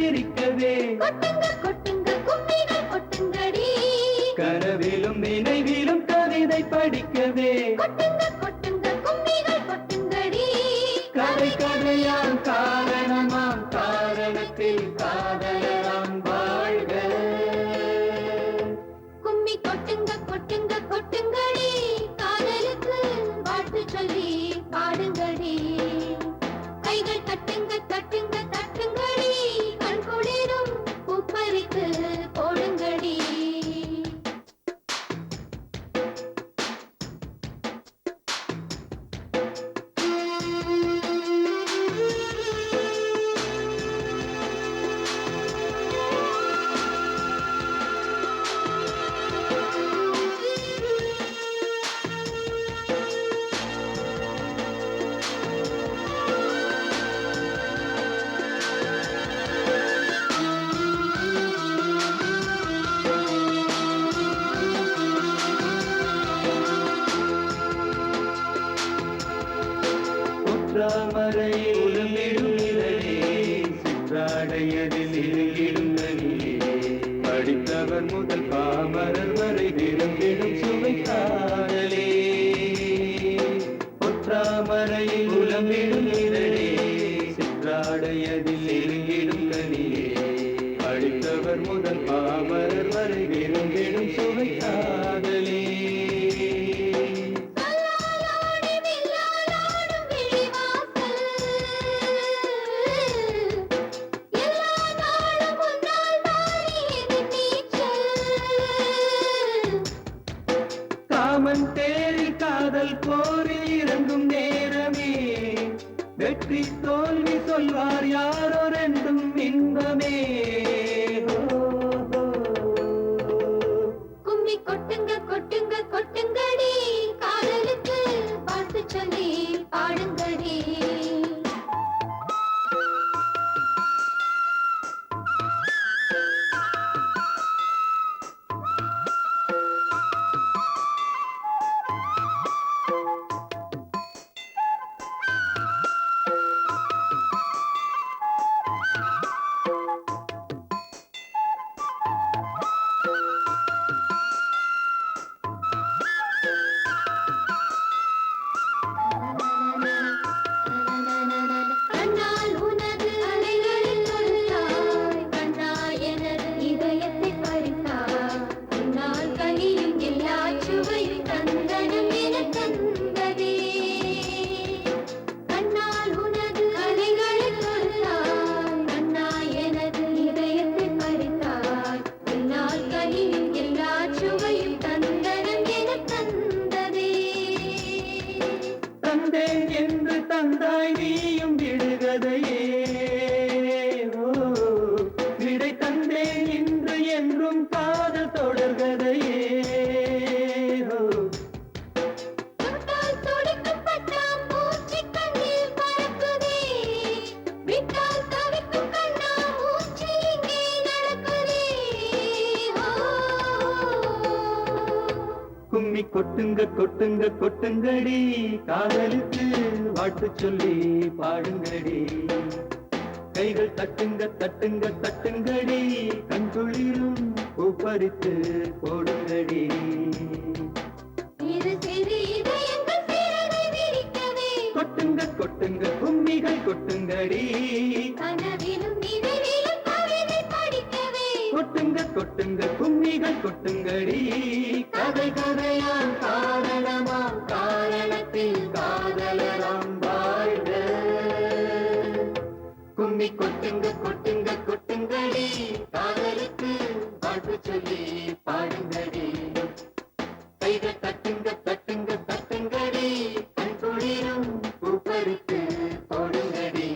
விரிக்கவே கொட்டுங்க கொட்டுங்க கும்மிகள் கொட்டுங்கடி கனவிலும் நினைவிலும் கவிதை படிக்கவே கொட்டுங்க கொட்டுங்க கும்மிகள் கொட்டுங்கடி கதை கதையாம் காரணமாம் காரணத்தில் காதலராம் வாழ்க கும்மி கொட்டுங்க கொட்டுங்க கொட்டுங்கடி காதலுக்கு வாழ்த்து சொல்லி பாடுங்கடி கைகள் தட்டுங்க தட்டுங்க தட்டுங்கடி கண் குளிரும் பூப்பறித்து போடுங்கடி ஒற்றாமரை உலமிடும் நிழலே சிற்றாடையதில் இருங்கிடும் நனியே படித்தவர் முதல் பாமரர் வரை விரும்பிடும் சுவை காதலே ஒற்றாமரையில் உலமிடும் நிழலே சிற்றாடையதில் இருங்கிடும் நனியே படித்தவர் முதல் பாமரர் வரை விரும்பிடும் சுவை காதலே காமன் தேரில் காதல் போரில் இறங்கும் நேரமே வெற்றி தோல்வி சொல்வார் யாரோ ரெண்டும் இன்பமே கும்மி கொட்டுங்க கொட்டுங்க கொட்டுங்கடி காதலுக்கு வாழ்த்து சொல்லி பாடுங்கடி கண்ணால் உனது அலைகளில் தொடுத்தாய் கண்ணா எனது இதயத்தை பறித்தாய் உன்னால் கனியும் எல்லா சுவையும் தந்தனம் என தந்ததே கண்ணால் உனது அலைகளில் தொடுத்தாய் கண்ணா எனது இதயத்தை பறித்தாய் உன்னால் கனியும் எல்லா சுவையும் தந்தனம் என தந்ததே தந்தேன் என்று தந்தாய் நீயும் விடுகதையே விடை தந்தேன் இன்று என்றும் காதல் தொடர்கதையே தொட்டால் துடிக்கும் பட்டாம் பூச்சி கண்ணில் பறக்குதே விட்டால் தவிக்கும் கண்ணா மூச்சு இங்கே நடக்குதே கும்மி கொட்டுங்க கொட்டுங்க கொட்டுங்கடி காதலுக்கு வாழ்த்து சொல்லி பாடுங்கடி கைகள் தட்டுங்க தட்டுங்க தட்டுங்கடி கண்குளிரும் பூப்பறித்து போடுங்கடி இரு சிறு இதயங்கள் சிறகை விரிக்கவே கொட்டுங்க கொட்டுங்க கும்மிகள் கொட்டுங்கடி கனவிலும் நினைவிலும் கவிதை படிக்கவே கொட்டுங்க கொட்டுங்க கும்மிகள் கொட்டுங்கடி கதை கதையாம் காரணமாம் காரணத்தில் காதலராம் வாழ்க கும்மி கொட்டுங்க கொட்டுங்க கொட்டுங்கடி காதலுக்கு வாழ்த்து சொல்லி பாடுங்கடி